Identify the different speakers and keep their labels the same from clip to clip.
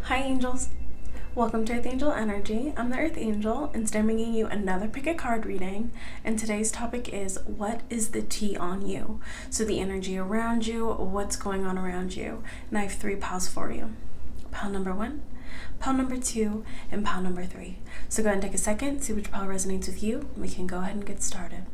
Speaker 1: Hi angels, welcome to Earth Angel Energy. I'm the Earth Angel and today I'm bringing you another pick a card reading, and today's topic is what is the tea on you? So the energy around you, what's going on around you. And I have 3 piles for you. Pile number 1, pile number 2, and pile number 3. So go ahead and take a second, see which pile resonates with you, and we can go ahead and get started.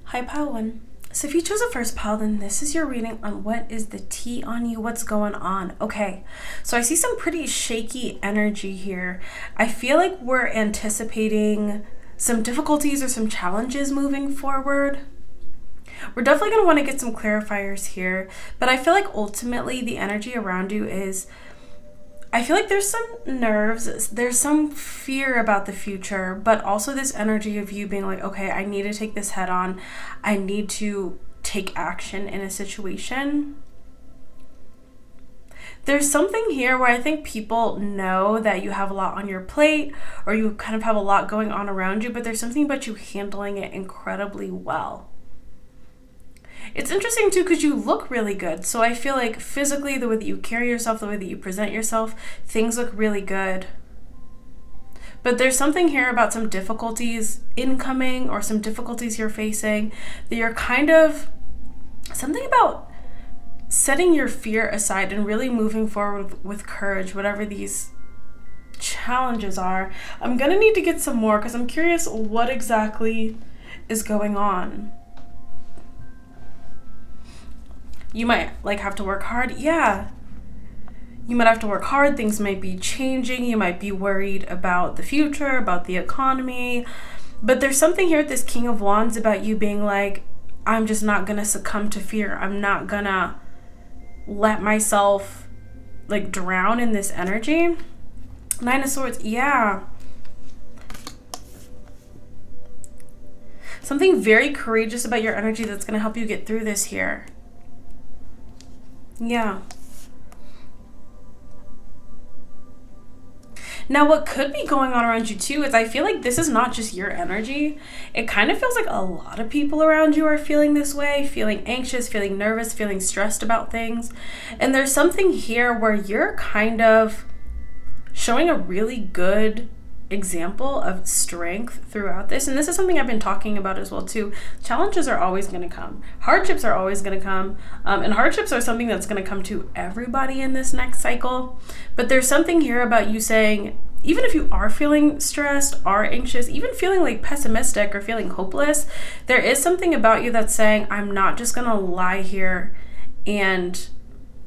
Speaker 1: Hi pile 1. So if you chose a first pile, then this is your reading on what is the tea on you, what's going on. Okay, so I see some pretty shaky energy here. I feel like we're anticipating some difficulties or some challenges moving forward. We're definitely going to want to get some clarifiers here, but I feel like ultimately the energy around you is, I feel like there's some nerves, there's some fear about the future, but also this energy of you being like, okay, I need to take this head on. I need to take action in a situation. There's something here where I think people know that you have a lot on your plate or you kind of have a lot going on around you, but there's something about you handling it incredibly well. It's interesting too because you look really good. So I feel like physically, the way that you carry yourself, the way that you present yourself, things look really good. But there's something here about some difficulties incoming or some difficulties you're facing that you're kind of, something about setting your fear aside and really moving forward with courage, whatever these challenges are. I'm going to need to get some more because I'm curious what exactly is going on. You might have to work hard. Yeah. You might have to work hard. Things might be changing. You might be worried about the future, about the economy. But there's something here with this King of Wands about you being like, I'm just not going to succumb to fear. I'm not going to let myself drown in this energy. 9 of Swords. Yeah. Something very courageous about your energy that's going to help you get through this here. Yeah. Now, what could be going on around you too is I feel like this is not just your energy. It kind of feels like a lot of people around you are feeling this way, feeling anxious, feeling nervous, feeling stressed about things. And there's something here where you're kind of showing a really good example of strength throughout this, and this is something I've been talking about as well too. Challenges are always going to come, hardships are always going to come, and hardships are something that's going to come to everybody in this next cycle. But there's something here about you saying, even if you are feeling stressed, are anxious, even feeling pessimistic or feeling hopeless, there is something about you that's saying, I'm not just going to lie here and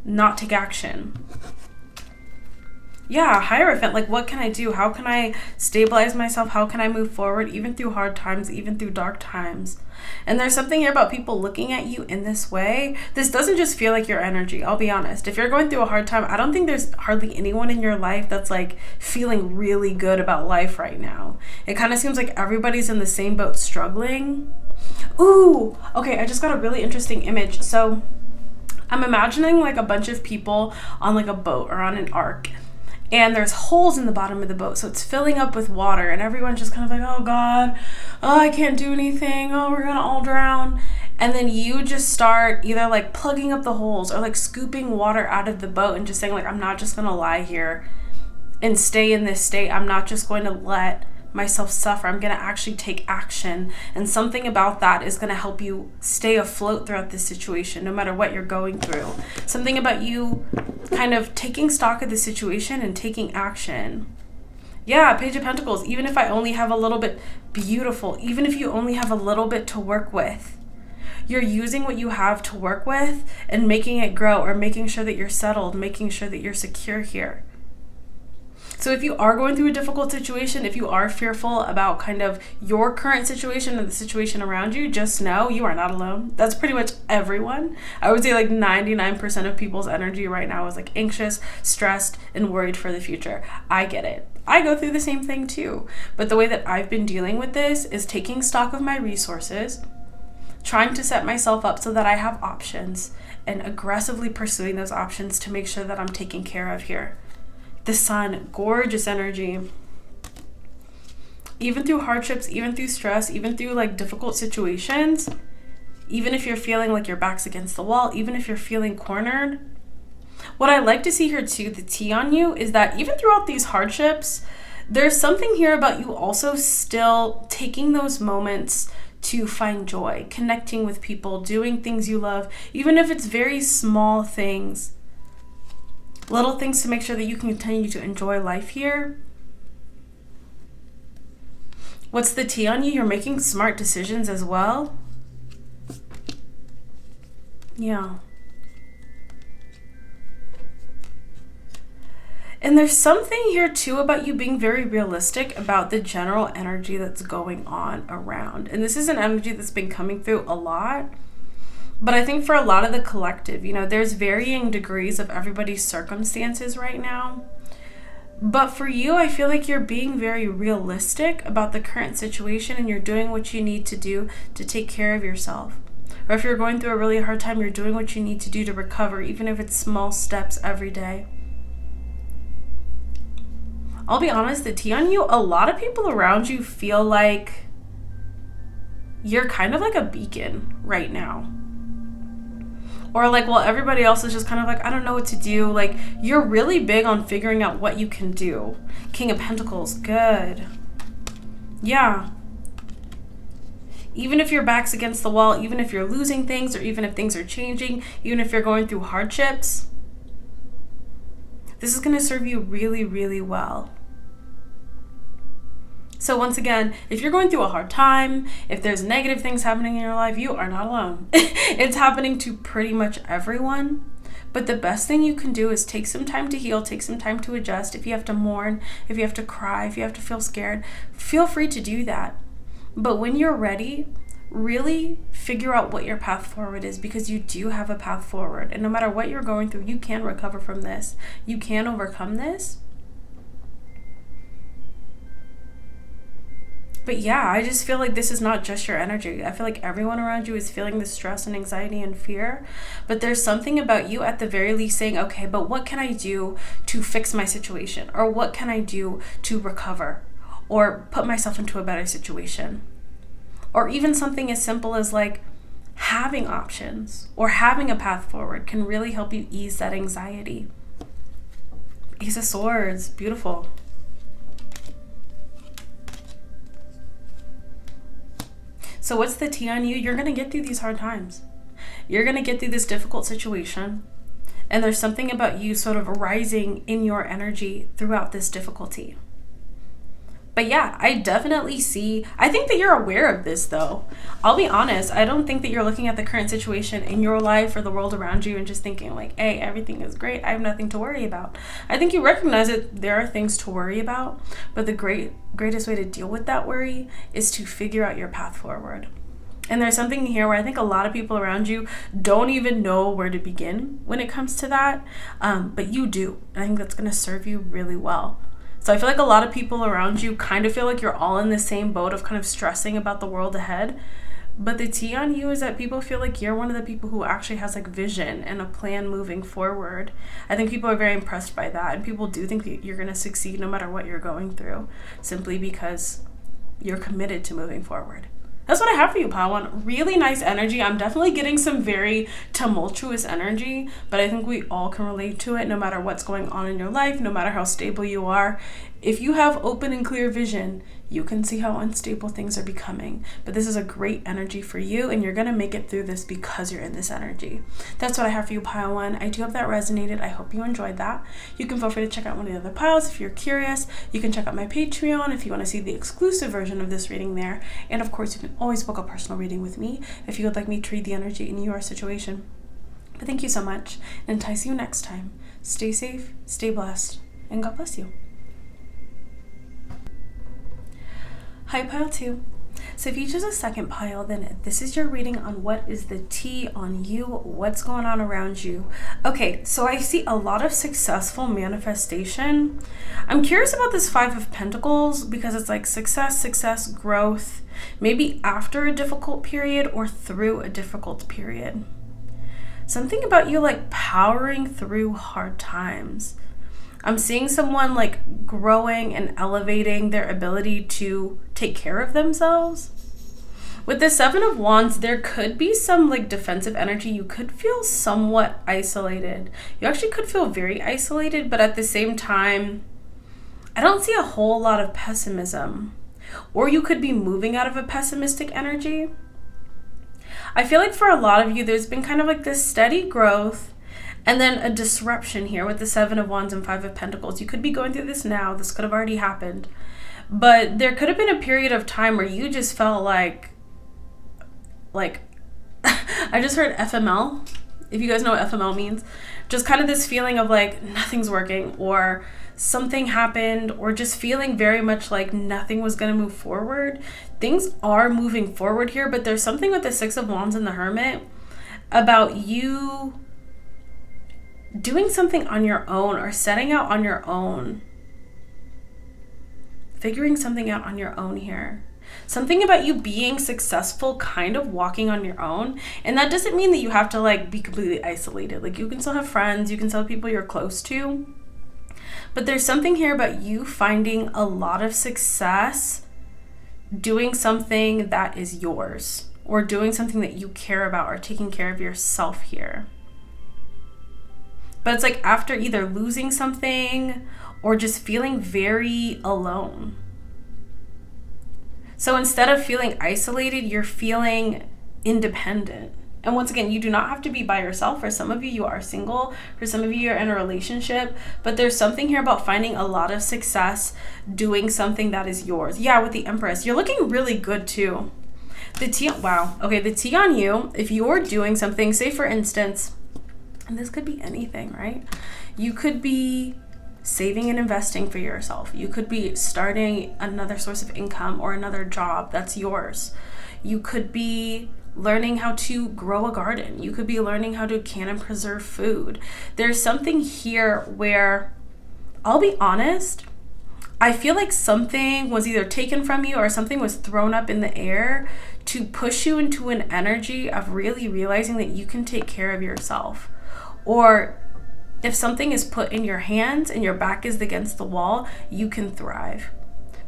Speaker 1: not take action. Yeah, Hierophant, what can I do? How can I stabilize myself? How can I move forward, even through hard times, even through dark times? And there's something here about people looking at you in this way. This doesn't just feel like your energy, I'll be honest. If you're going through a hard time, I don't think there's hardly anyone in your life that's feeling really good about life right now. It kind of seems like everybody's in the same boat struggling. Ooh, okay, I just got a really interesting image. So I'm imagining a bunch of people on a boat or on an ark. And there's holes in the bottom of the boat, so it's filling up with water, and everyone's just kind of oh God, oh, I can't do anything, oh, we're gonna all drown. And then you just start either plugging up the holes or scooping water out of the boat and just saying I'm not just gonna lie here and stay in this state. I'm not just going to let myself suffer. I'm going to actually take action, and something about that is going to help you stay afloat throughout this situation, no matter what you're going through. Something about you kind of taking stock of the situation and taking action. Yeah, Page of Pentacles. Even if I only have a little bit, beautiful. Even if you only have a little bit to work with, you're using what you have to work with and making it grow, or making sure that you're settled, making sure that you're secure here. So if you are going through a difficult situation, if you are fearful about kind of your current situation and the situation around you, just know you are not alone. That's pretty much everyone. I would say 99% of people's energy right now is anxious, stressed, and worried for the future. I get it. I go through the same thing too. But the way that I've been dealing with this is taking stock of my resources, trying to set myself up so that I have options, and aggressively pursuing those options to make sure that I'm taken care of here. The Sun, gorgeous energy. Even through hardships, even through stress, even through difficult situations, even if you're feeling like your back's against the wall, even if you're feeling cornered. What I like to see here too, the T on you, is that even throughout these hardships, there's something here about you also still taking those moments to find joy, connecting with people, doing things you love, even if it's very small things, little things to make sure that you can continue to enjoy life here. What's the T on you? You're making smart decisions as well. Yeah. And there's something here too about you being very realistic about the general energy that's going on around. And this is an energy that's been coming through a lot. But I think for a lot of the collective, you know, there's varying degrees of everybody's circumstances right now. But for you, I feel like you're being very realistic about the current situation, and you're doing what you need to do to take care of yourself. Or if you're going through a really hard time, you're doing what you need to do to recover, even if it's small steps every day. I'll be honest, the T on you, a lot of people around you feel like you're kind of like a beacon right now. Or like, well, everybody else is just kind of like, I don't know what to do. Like, you're really big on figuring out what you can do. King of Pentacles, good. Yeah. Even if your back's against the wall, even if you're losing things, or even if things are changing, even if you're going through hardships, this is going to serve you really, really well. So once again, if you're going through a hard time, if there's negative things happening in your life, you are not alone. It's happening to pretty much everyone. But the best thing you can do is take some time to heal, take some time to adjust. If you have to mourn, if you have to cry, if you have to feel scared, feel free to do that. But when you're ready, really figure out what your path forward is, because you do have a path forward. And no matter what you're going through, you can recover from this. You can overcome this. But yeah, I just feel like this is not just your energy. I feel like everyone around you is feeling the stress and anxiety and fear. But there's something about you at the very least saying, okay, but what can I do to fix my situation? Or what can I do to recover? Or put myself into a better situation? Or even something as simple as like having options or having a path forward can really help you ease that anxiety. Ace of Swords, beautiful. So what's the T on you? You're going to get through these hard times. You're going to get through this difficult situation. And there's something about you sort of rising in your energy throughout this difficulty. But yeah, I definitely see, I think that you're aware of this though. I'll be honest, I don't think that you're looking at the current situation in your life or the world around you and just thinking like, hey, everything is great, I have nothing to worry about. I think you recognize that there are things to worry about, but the greatest way to deal with that worry is to figure out your path forward. And there's something here where I think a lot of people around you don't even know where to begin when it comes to that, but you do. And I think that's going to serve you really well. So I feel like a lot of people around you kind of feel like you're all in the same boat of kind of stressing about the world ahead. But the T on you is that people feel like you're one of the people who actually has like vision and a plan moving forward. I think people are very impressed by that. And people do think that you're going to succeed no matter what you're going through, simply because you're committed to moving forward. That's what I have for you, Padawan. Really nice energy. I'm definitely getting some very tumultuous energy, but I think we all can relate to it no matter what's going on in your life, no matter how stable you are. If you have open and clear vision, you can see how unstable things are becoming. But this is a great energy for you, and you're going to make it through this because you're in this energy. That's what I have for you, Pile 1. I do hope that resonated. I hope you enjoyed that. You can feel free to check out one of the other piles if you're curious. You can check out my Patreon if you want to see the exclusive version of this reading there. And of course, you can always book a personal reading with me if you would like me to read the energy in your situation. But thank you so much, and until I see you next time, stay safe, stay blessed, and God bless you. Hi, Pile 2. So if you choose a second pile, then this is your reading on what is the T on you, what's going on around you. Okay, so I see a lot of successful manifestation. I'm curious about this Five of Pentacles because it's like success, growth, maybe after a difficult period or through a difficult period. Something about you like powering through hard times. I'm seeing someone like growing and elevating their ability to take care of themselves. With the Seven of Wands, there could be some like defensive energy. You could feel somewhat isolated. You actually could feel very isolated, but at the same time, I don't see a whole lot of pessimism. Or you could be moving out of a pessimistic energy. I feel like for a lot of you, there's been kind of like this steady growth and then a disruption here with the Seven of Wands and Five of Pentacles. You could be going through this now. This could have already happened. But there could have been a period of time where you just felt like I just heard FML. If you guys know what FML means, just kind of this feeling of like nothing's working, or something happened, or just feeling very much like nothing was going to move forward. Things are moving forward here, but there's something with the Six of Wands and the Hermit about you doing something on your own or setting out on your own, figuring something out on your own here. Something about you being successful, kind of walking on your own. And that doesn't mean that you have to like be completely isolated. Like you can still have friends, you can still have people you're close to. But there's something here about you finding a lot of success doing something that is yours, or doing something that you care about, or taking care of yourself here. But it's like after either losing something or just feeling very alone. So instead of feeling isolated, you're feeling independent. And once again, you do not have to be by yourself. For some of you, you are single. For some of you, you're in a relationship. But there's something here about finding a lot of success doing something that is yours. Yeah, with the Empress, you're looking really good too. The T, wow. Okay, the T on you, if you're doing something, say for instance, and this could be anything, right? You could be saving and investing for yourself. You could be starting another source of income or another job that's yours. You could be learning how to grow a garden. You could be learning how to can and preserve food. There's something here where, I'll be honest, I feel like something was either taken from you or something was thrown up in the air to push you into an energy of really realizing that you can take care of yourself. Or if something is put in your hands and your back is against the wall, you can thrive.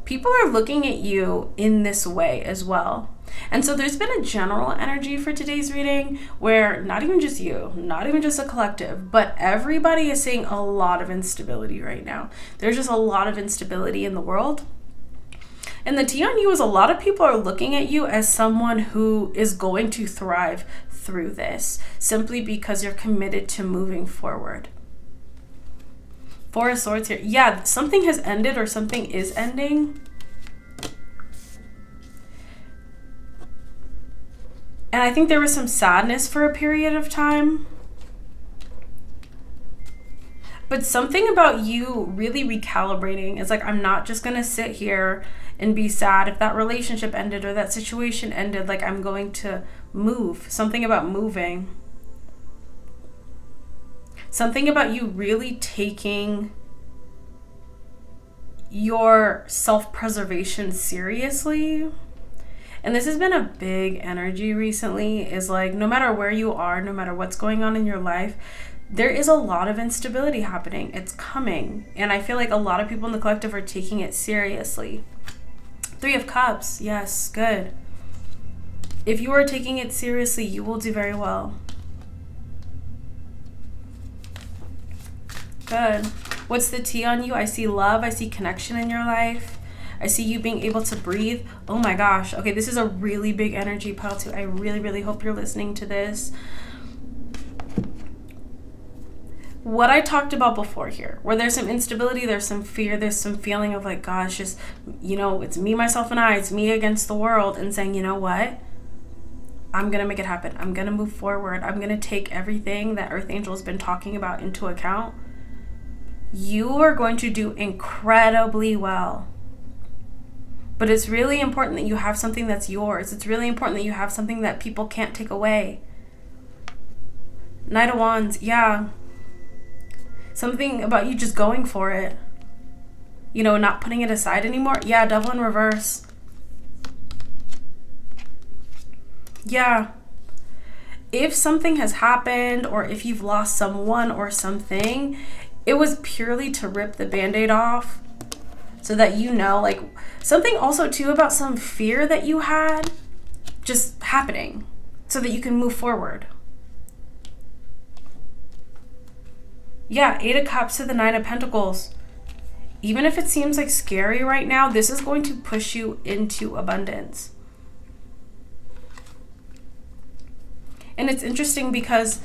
Speaker 1: People are looking at you in this way as well. And so there's been a general energy for today's reading where not even just you, not even just a collective, but everybody is seeing a lot of instability right now. There's just a lot of instability in the world. And the T on you is a lot of people are looking at you as someone who is going to thrive through this, simply because you're committed to moving forward. Four of Swords here. Yeah, something has ended or something is ending. And I think there was some sadness for a period of time. But something about you really recalibrating. It's like, I'm not just going to sit here and be sad if that relationship ended or that situation ended. Like, I'm going to move. Something about moving. Something about you really taking your self-preservation seriously. And this has been a big energy recently, is like, no matter where you are, no matter what's going on in your life, there is a lot of instability happening. It's coming. And I feel like a lot of people in the collective are taking it seriously. Three of Cups. Yes, good. If you are taking it seriously, you will do very well. Good. What's the T on you? I see love. I see connection in your life. I see you being able to breathe. Oh my gosh. Okay, this is a really big energy pile too. I really, really hope you're listening to this. What I talked about before here, where there's some instability, there's some fear, there's some feeling of like, gosh, just, you know, it's me, myself, and I. It's me against the world. And saying, you know what? I'm going to make it happen. I'm going to move forward. I'm going to take everything that Earth Angel has been talking about into account. You are going to do incredibly well. But it's really important that you have something that's yours. It's really important that you have something that people can't take away. Knight of Wands, yeah. Something about you just going for it. You know, not putting it aside anymore. Yeah, Devil in reverse. Yeah. If something has happened, or if you've lost someone or something, it was purely to rip the Band-Aid off so that you know, like, something also too about some fear that you had just happening so that you can move forward. Yeah, 8 of Cups to the 9 of Pentacles. Even if it seems like scary right now, this is going to push you into abundance. And it's interesting because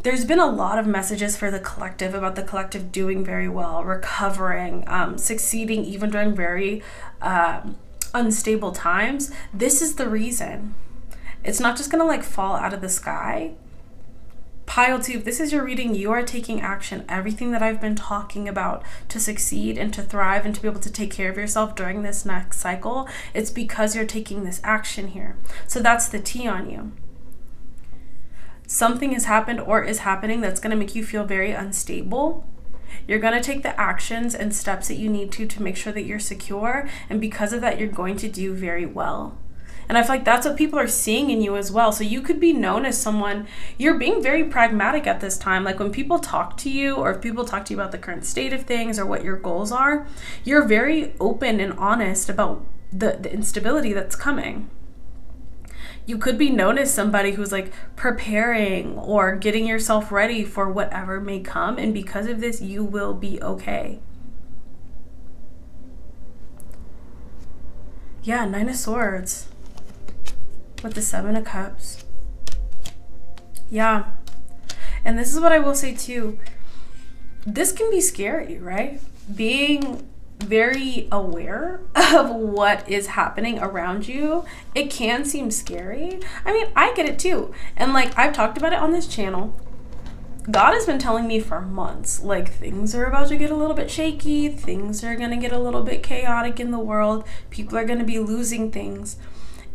Speaker 1: there's been a lot of messages for the collective about the collective doing very well, recovering, succeeding even during very unstable times. This is the reason. It's not just gonna like fall out of the sky. Pile 2, if this is your reading, you are taking action. Everything that I've been talking about to succeed and to thrive and to be able to take care of yourself during this next cycle, it's because you're taking this action here. So that's the T on you. Something has happened or is happening that's going to make you feel very unstable. You're going to take the actions and steps that you need to make sure that you're secure. And because of that, you're going to do very well. And I feel like that's what people are seeing in you as well. So you could be known as someone, you're being very pragmatic at this time. Like when people talk to you, or if people talk to you about the current state of things or what your goals are, you're very open and honest about the instability that's coming. You could be known as somebody who's like preparing or getting yourself ready for whatever may come. And because of this, you will be okay. Yeah, 9 of Swords. With the 7 of Cups. Yeah. And this is what I will say too. This can be scary, right? Being very aware of what is happening around you, it can seem scary. I mean, I get it too. And like I've talked about it on this channel. God has been telling me for months, like things are about to get a little bit shaky. Things are going to get a little bit chaotic in the world. People are going to be losing things.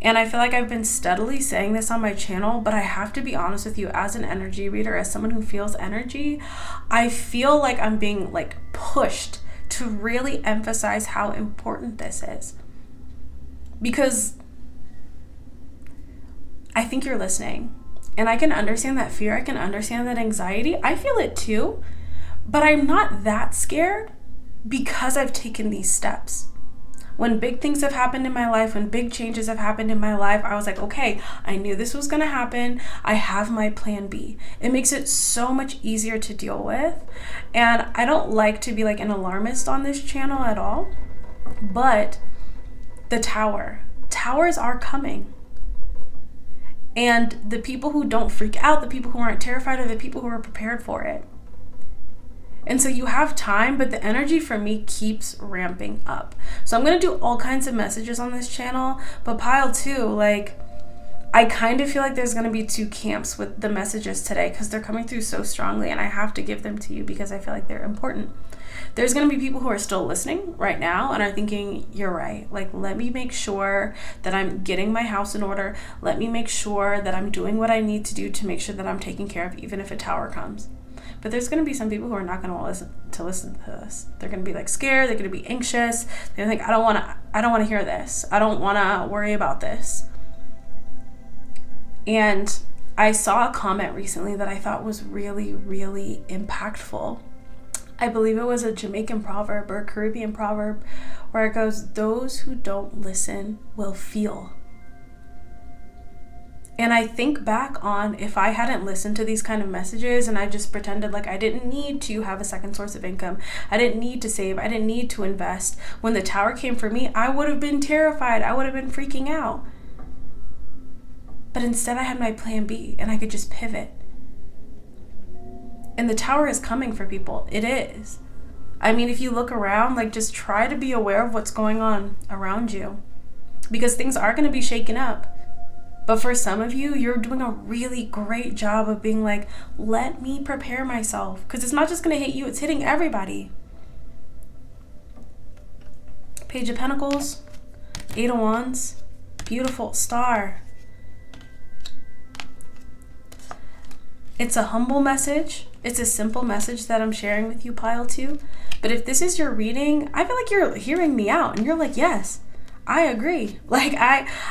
Speaker 1: And I feel like I've been steadily saying this on my channel, but I have to be honest with you, as an energy reader, as someone who feels energy, I feel like I'm being like pushed to really emphasize how important this is. Because I think you're listening. And I can understand that fear. I can understand that anxiety. I feel it too. But I'm not that scared because I've taken these steps. When big things have happened in my life, when big changes have happened in my life, I was like, okay, I knew this was going to happen. I have my plan B. It makes it so much easier to deal with. And I don't like to be like an alarmist on this channel at all. But the towers are coming. And the people who don't freak out, the people who aren't terrified, are the people who are prepared for it. And so you have time, but the energy for me keeps ramping up. So I'm going to do all kinds of messages on this channel, but pile 2, like, I kind of feel like there's going to be 2 camps with the messages today because they're coming through so strongly, and I have to give them to you because I feel like they're important. There's going to be people who are still listening right now and are thinking, you're right. Like, let me make sure that I'm getting my house in order. Let me make sure that I'm doing what I need to do to make sure that I'm taken care of, even if a tower comes. But there's going to be some people who are not going to listen to this. They're going to be like scared. They're going to be anxious. They're like, I don't want to hear this. I don't want to worry about this. And I saw a comment recently that I thought was really, really impactful. I believe it was a Jamaican proverb or a Caribbean proverb where it goes, those who don't listen will feel. And I think back on if I hadn't listened to these kind of messages and I just pretended like I didn't need to have a second source of income, I didn't need to save, I didn't need to invest. When the tower came for me, I would have been terrified. I would have been freaking out. But instead I had my plan B and I could just pivot. And the tower is coming for people. It is. I mean, if you look around, like just try to be aware of what's going on around you because things are going to be shaken up. But for some of you, you're doing a really great job of being like, let me prepare myself. Because it's not just going to hit you, it's hitting everybody. Page of Pentacles, 8 of Wands, beautiful star. It's a humble message. It's a simple message that I'm sharing with you, pile 2. But if this is your reading, I feel like you're hearing me out and you're like, yes, I agree. Like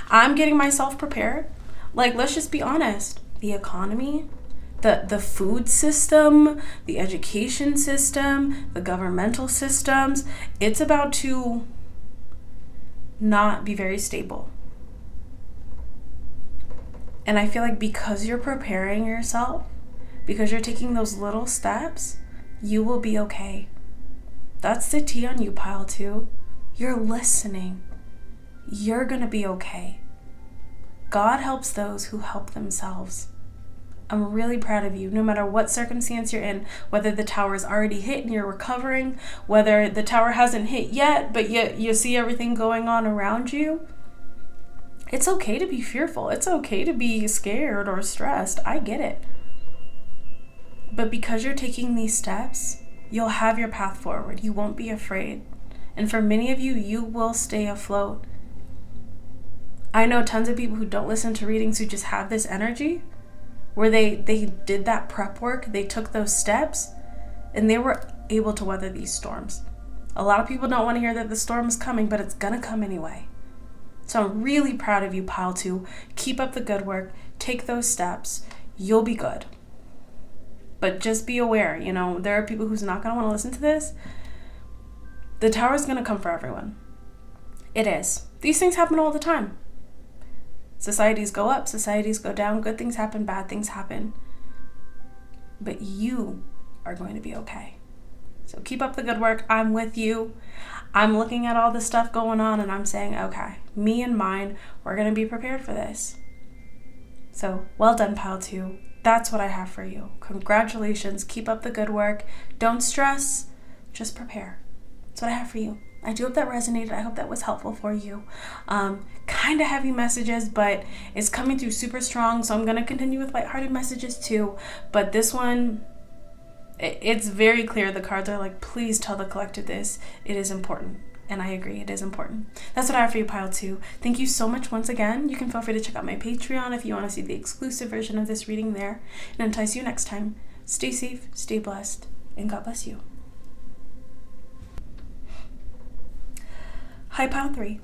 Speaker 1: I'm getting myself prepared. Like, let's just be honest. The economy, the food system, the education system, the governmental systems, it's about to not be very stable. And I feel like because you're preparing yourself, because you're taking those little steps, you will be okay. That's the T on you, pile 2. You're listening. You're going to be okay. God helps those who help themselves. I'm really proud of you, no matter what circumstance you're in, whether the tower is already hit and you're recovering, whether the tower hasn't hit yet, but you see everything going on around you. It's okay to be fearful. It's okay to be scared or stressed. I get it. But because you're taking these steps, you'll have your path forward. You won't be afraid. And for many of you, you will stay afloat. I know tons of people who don't listen to readings who just have this energy where they did that prep work, they took those steps, and they were able to weather these storms. A lot of people don't want to hear that the storm is coming, but it's going to come anyway. So I'm really proud of you, pile 2. Keep up the good work. Take those steps. You'll be good. But just be aware, there are people who's not going to want to listen to this. The tower is going to come for everyone. It is. These things happen all the time. Societies go up, societies go down. Good things happen, bad things happen. But you are going to be okay. So keep up the good work. I'm with you. I'm looking at all the stuff going on and I'm saying, okay, me and mine, we're going to be prepared for this. So well done, pile 2. That's what I have for you. Congratulations. Keep up the good work. Don't stress. Just prepare. That's what I have for you. I do hope that resonated. I hope that was helpful for you. Kind of heavy messages, but it's coming through super strong. So I'm going to continue with lighthearted messages too. But this one, it's very clear. The cards are like, please tell the collective this. It is important. And I agree, it is important. That's what I have for you, pile 2. Thank you so much once again. You can feel free to check out my Patreon if you want to see the exclusive version of this reading there. And until I see you next time, stay safe, stay blessed, and God bless you. Hi, pile 3.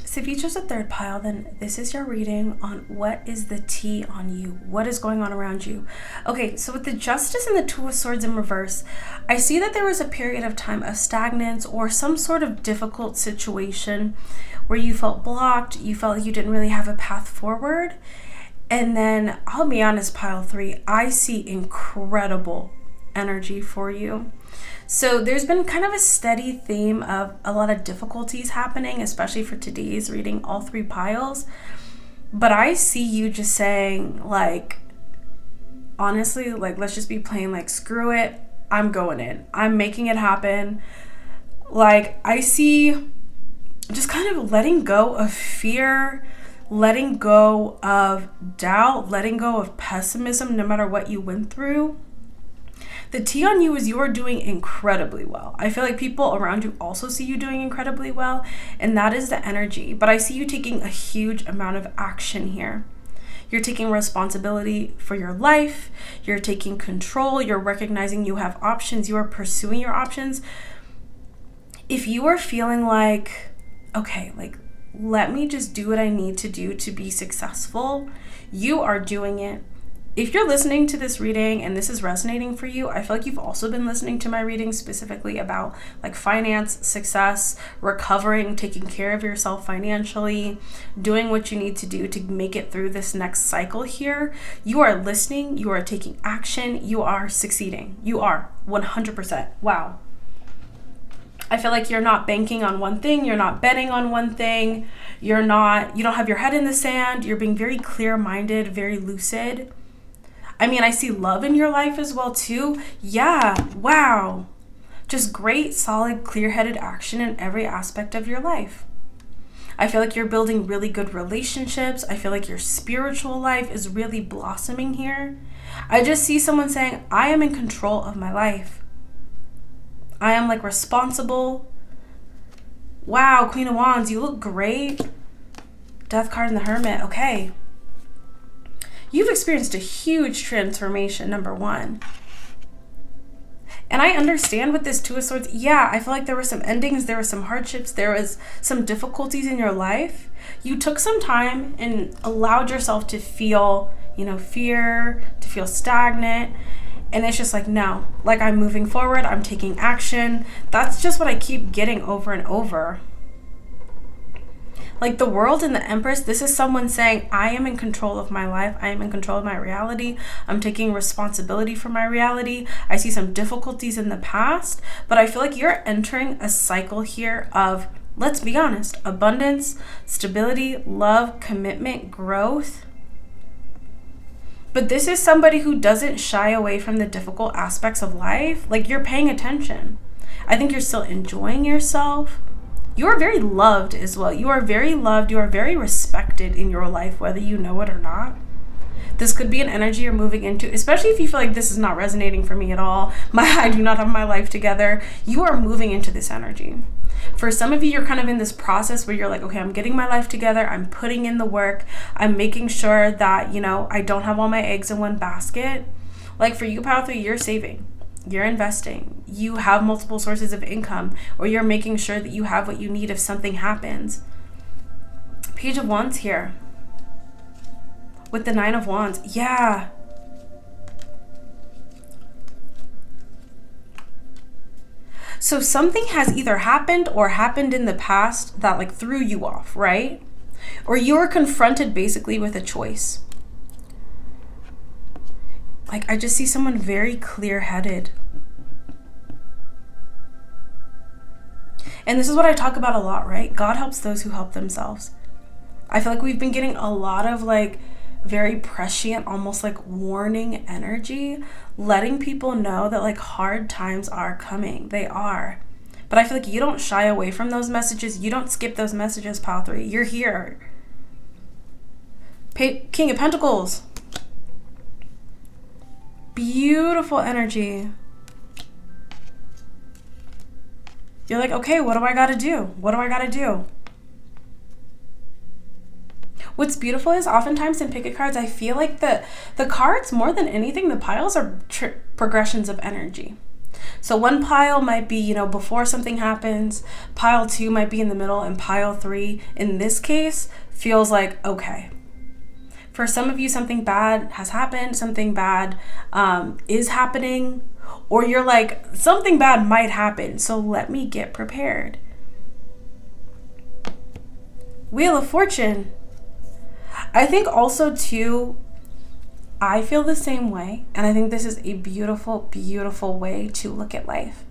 Speaker 1: So if you chose a third pile, then this is your reading on what is the T on you. What is going on around you? Okay, so with the Justice and the Two of Swords in reverse, I see that there was a period of time of stagnance or some sort of difficult situation where you felt blocked, you felt like you didn't really have a path forward. And then, I'll be honest, pile 3, I see incredible energy for you. So there's been kind of a steady theme of a lot of difficulties happening, especially for today's reading, all 3 piles. But I see you just saying, like, honestly, like, let's just be plain, like, screw it. I'm going in. I'm making it happen. Like, I see just kind of letting go of fear, letting go of doubt, letting go of pessimism, no matter what you went through. The T on you is you are doing incredibly well. I feel like people around you also see you doing incredibly well, and that is the energy. But I see you taking a huge amount of action here. You're taking responsibility for your life. You're taking control. You're recognizing you have options. You are pursuing your options. If you are feeling like, okay, like, let me just do what I need to do to be successful, you are doing it. If you're listening to this reading and this is resonating for you, I feel like you've also been listening to my reading specifically about like finance, success, recovering, taking care of yourself financially, doing what you need to do to make it through this next cycle here. You are listening, you are taking action, you are succeeding. You are 100%. Wow. I feel like you're not banking on one thing, you're not betting on one thing, you don't have your head in the sand, you're being very clear-minded, very lucid. I mean, I see love in your life as well, too. Yeah, wow. Just great, solid, clear-headed action in every aspect of your life. I feel like you're building really good relationships. I feel like your spiritual life is really blossoming here. I just see someone saying, I am in control of my life. I am, like, responsible. Wow, Queen of Wands, you look great. Death card and the Hermit, okay. You've experienced a huge transformation, number 1. And I understand with this Two of Swords, yeah, I feel like there were some endings, there were some hardships, there was some difficulties in your life. You took some time and allowed yourself to feel, fear, to feel stagnant. And it's just like, no, like I'm moving forward, I'm taking action. That's just what I keep getting over and over. Like the World and the Empress, this is someone saying, I am in control of my life. I am in control of my reality. I'm taking responsibility for my reality. I see some difficulties in the past, but I feel like you're entering a cycle here of, let's be honest, abundance, stability, love, commitment, growth. But this is somebody who doesn't shy away from the difficult aspects of life. Like you're paying attention. I think you're still enjoying yourself. You are very loved as well. You are very loved. You are very respected in your life, whether you know it or not. This could be an energy you're moving into, especially if you feel like this is not resonating for me at all. I do not have my life together. You are moving into this energy. For some of you, you're kind of in this process where you're like, okay, I'm getting my life together. I'm putting in the work. I'm making sure that, I don't have all my eggs in one basket. Like for you, Pile 3, you're saving. You're investing. You have multiple sources of income, or you're making sure that you have what you need if something happens. Page of Wands here. With the 9 of Wands. Yeah. So something has either happened or happened in the past that like threw you off, right? Or you were confronted basically with a choice. Like I just see someone very clear-headed. And this is what I talk about a lot, right? God helps those who help themselves. I feel like we've been getting a lot of like very prescient, almost like warning energy, letting people know that like hard times are coming. They are. But I feel like you don't shy away from those messages. You don't skip those messages, Pile 3. You're here. King of Pentacles. Beautiful energy. You're like, okay, what do I gotta do? What do I gotta do? What's beautiful is oftentimes in picket cards, I feel like the cards, more than anything, the piles are progressions of energy. So one pile might be, before something happens, pile 2 might be in the middle, and pile 3, in this case, feels like, okay. For some of you, something bad has happened, something bad is happening, or you're like, something bad might happen, so let me get prepared. Wheel of Fortune. I think also too, I feel the same way, and I think this is a beautiful, beautiful way to look at life.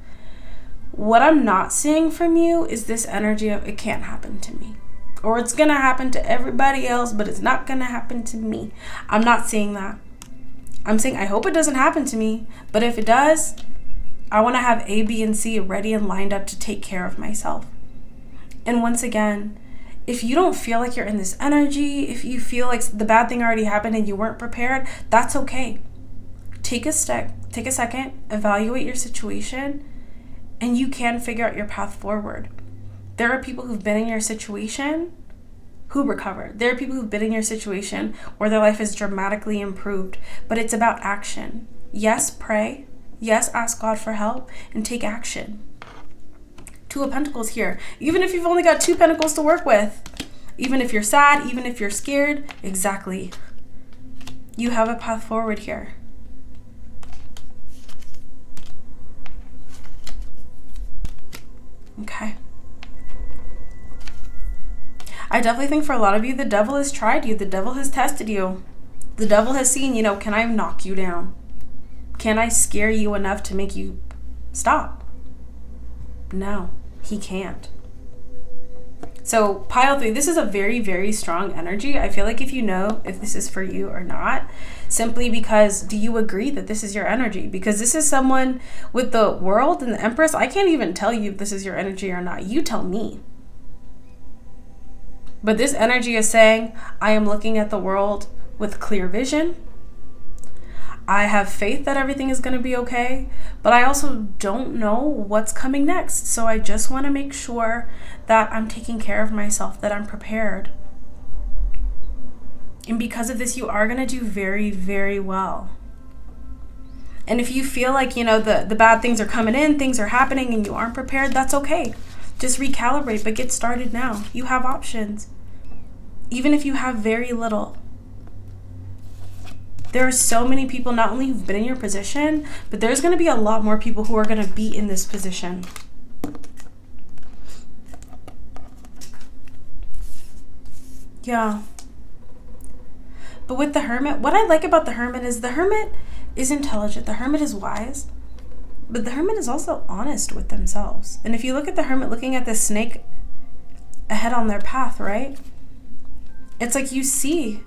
Speaker 1: What I'm not seeing from you is this energy of it can't happen to me, or it's gonna happen to everybody else, but it's not gonna happen to me. I'm not seeing that. I'm saying I hope it doesn't happen to me, but if it does, I want to have A, B, and C ready and lined up to take care of myself. And once again, if you don't feel like you're in this energy, if you feel like the bad thing already happened and you weren't prepared, that's okay. Take a second, evaluate your situation, and you can figure out your path forward. There are people who've been in your situation who recovered. There are people who've been in your situation where their life has dramatically improved, but it's about action. Yes, pray. Yes, ask God for help and take action. 2 of Pentacles here. Even if you've only got 2 pentacles to work with, even if you're sad, even if you're scared, exactly. You have a path forward here. Okay. I definitely think for a lot of you, the devil has tried you. The devil has tested you. The devil has seen, can I knock you down? Can I scare you enough to make you stop? No, he can't. So pile 3, this is a very, very strong energy. I feel like if you know if this is for you or not, simply because do you agree that this is your energy? Because this is someone with the World and the Empress. I can't even tell you if this is your energy or not. You tell me. But this energy is saying, I am looking at the world with clear vision. I have faith that everything is going to be okay, but I also don't know what's coming next. So I just want to make sure that I'm taking care of myself, that I'm prepared. And because of this, you are going to do very, very well. And if you feel like, the bad things are coming in, things are happening, and you aren't prepared, that's okay. Just recalibrate, but get started now. You have options. Even if you have very little. There are so many people not only who've been in your position, but there's going to be a lot more people who are going to be in this position. Yeah. But with the Hermit, what I like about the Hermit is intelligent. The Hermit is wise. But the Hermit is also honest with themselves. And if you look at the Hermit looking at the snake ahead on their path, right? It's like you see.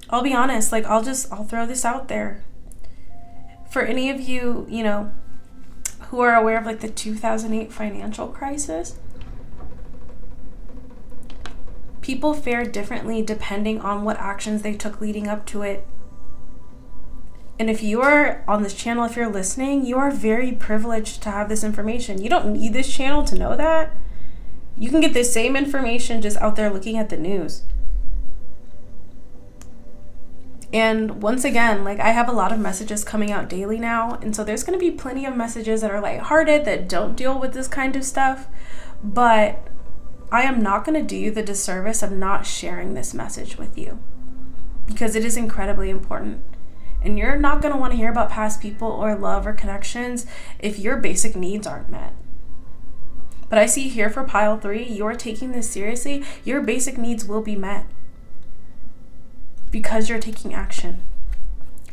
Speaker 1: I'll be honest, like I'll throw this out there. For any of you, you know, who are aware of like the 2008 financial crisis, people fared differently depending on what actions they took leading up to it. And if you are on this channel, if you're listening, you are very privileged to have this information. You don't need this channel to know that. You can get this same information just out there looking at the news. And once again, like I have a lot of messages coming out daily now. And so there's going to be plenty of messages that are lighthearted, that don't deal with this kind of stuff. But I am not going to do you the disservice of not sharing this message with you, because it is incredibly important. And you're not going to want to hear about past people or love or connections if your basic needs aren't met. But I see here for pile 3, you're taking this seriously. Your basic needs will be met because you're taking action.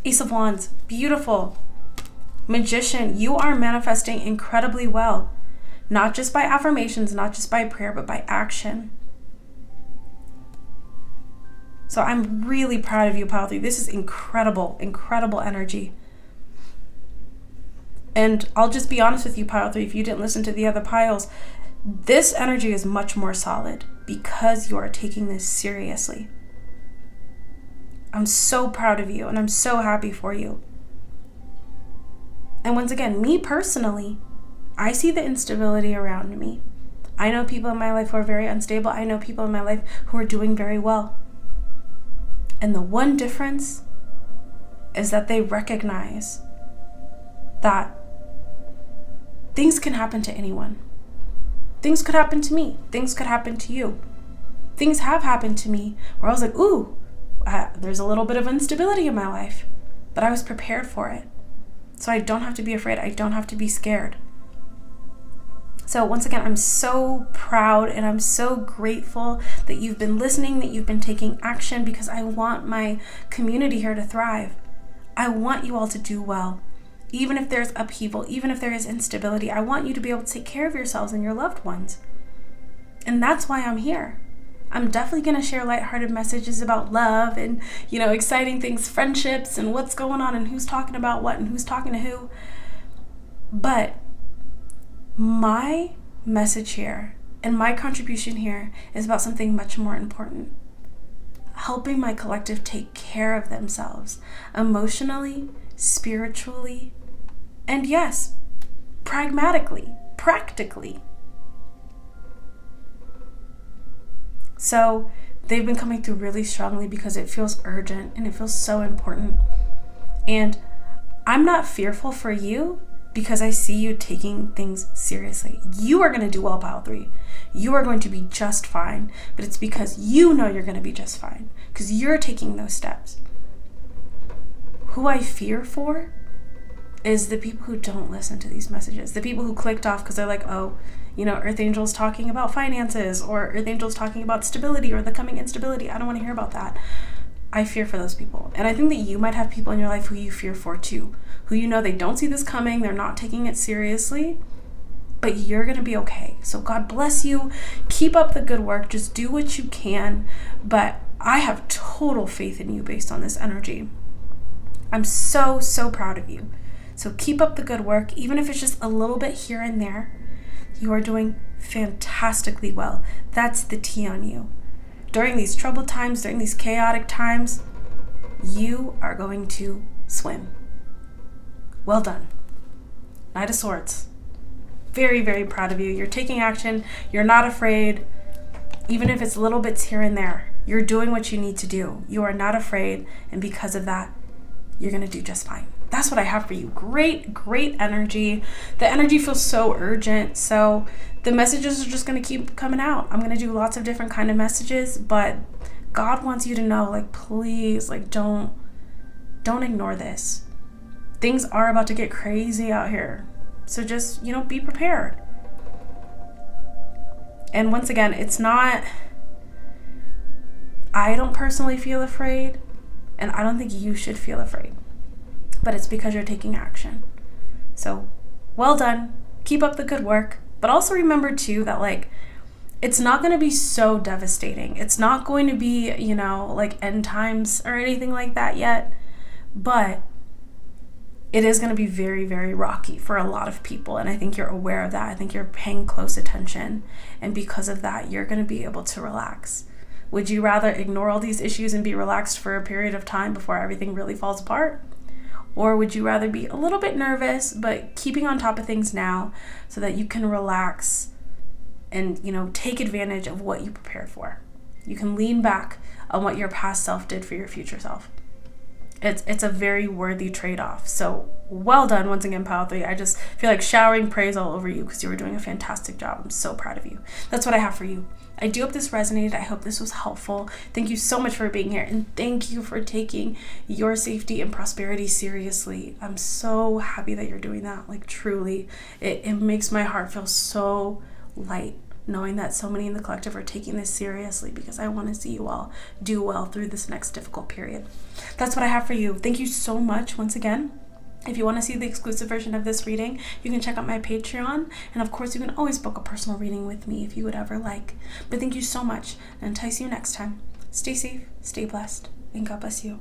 Speaker 1: Ace of Wands, beautiful. Magician, you are manifesting incredibly well. Not just by affirmations, not just by prayer, but by action. So I'm really proud of you, pile 3. This is incredible, incredible energy. And I'll just be honest with you, pile 3, if you didn't listen to the other piles, this energy is much more solid because you are taking this seriously. I'm so proud of you and I'm so happy for you. And once again, me personally, I see the instability around me. I know people in my life who are very unstable. I know people in my life who are doing very well. And the one difference is that they recognize that things can happen to anyone. Things could happen to me. Things could happen to you. Things have happened to me where I was like, ooh, there's a little bit of instability in my life. But I was prepared for it. So I don't have to be afraid. I don't have to be scared. So once again, I'm so proud and I'm so grateful that you've been listening, that you've been taking action, because I want my community here to thrive. I want you all to do well. Even if there's upheaval, even if there is instability, I want you to be able to take care of yourselves and your loved ones. And that's why I'm here. I'm definitely going to share lighthearted messages about love and, you know, exciting things, friendships and what's going on and who's talking about what and who's talking to who. But my message here and my contribution here is about something much more important. Helping my collective take care of themselves emotionally, spiritually, and yes, pragmatically, practically. So they've been coming through really strongly because it feels urgent and it feels so important. And I'm not fearful for you because I see you taking things seriously. You are going to do well, pile 3. You are going to be just fine, but it's because you know you're going to be just fine because you're taking those steps. Who I fear for is the people who don't listen to these messages, the people who clicked off because they're like, oh, you know, Earth Angel's talking about finances, or Earth Angel's talking about stability or the coming instability. I don't want to hear about that. I fear for those people. And I think that you might have people in your life who you fear for too, who you know they don't see this coming, they're not taking it seriously, but you're going to be okay. So God bless you. Keep up the good work. Just do what you can. But I have total faith in you based on this energy. I'm so, so proud of you. So keep up the good work, even if it's just a little bit here and there. You are doing fantastically well. That's the tea on you. During these troubled times, during these chaotic times, you are going to swim. Well done. Knight of Swords. Very, very proud of you. You're taking action. You're not afraid. Even if it's little bits here and there, you're doing what you need to do. You are not afraid. And because of that, you're going to do just fine. That's what I have for you. Great, great energy. The energy feels so urgent. So the messages are just going to keep coming out. I'm going to do lots of different kind of messages, but God wants you to know, like, please, like, don't ignore this. Things are about to get crazy out here. So just, you know, be prepared. And once again, it's not, I don't personally feel afraid, and I don't think you should feel afraid, but it's because you're taking action. So well done. Keep up the good work. But also remember too that like, it's not going to be so devastating. It's not going to be, like end times or anything like that yet, but it is going to be very, very rocky for a lot of people. And I think you're aware of that. I think you're paying close attention. And because of that, you're going to be able to relax. Would you rather ignore all these issues and be relaxed for a period of time before everything really falls apart? Or would you rather be a little bit nervous, but keeping on top of things now so that you can relax and, take advantage of what you prepared for? You can lean back on what your past self did for your future self. It's a very worthy trade-off. So well done once again, Pile 3. I just feel like showering praise all over you because you were doing a fantastic job. I'm so proud of you. That's what I have for you. I do hope this resonated. I hope this was helpful. Thank you so much for being here, and thank you for taking your safety and prosperity seriously. I'm so happy that you're doing that. Like, truly, it makes my heart feel so light knowing that so many in the collective are taking this seriously, because I want to see you all do well through this next difficult period. That's what I have for you. Thank you so much once again. If you want to see the exclusive version of this reading, you can check out my Patreon. And of course, you can always book a personal reading with me if you would ever like. But thank you so much, and until I see you next time, stay safe, stay blessed, and God bless you.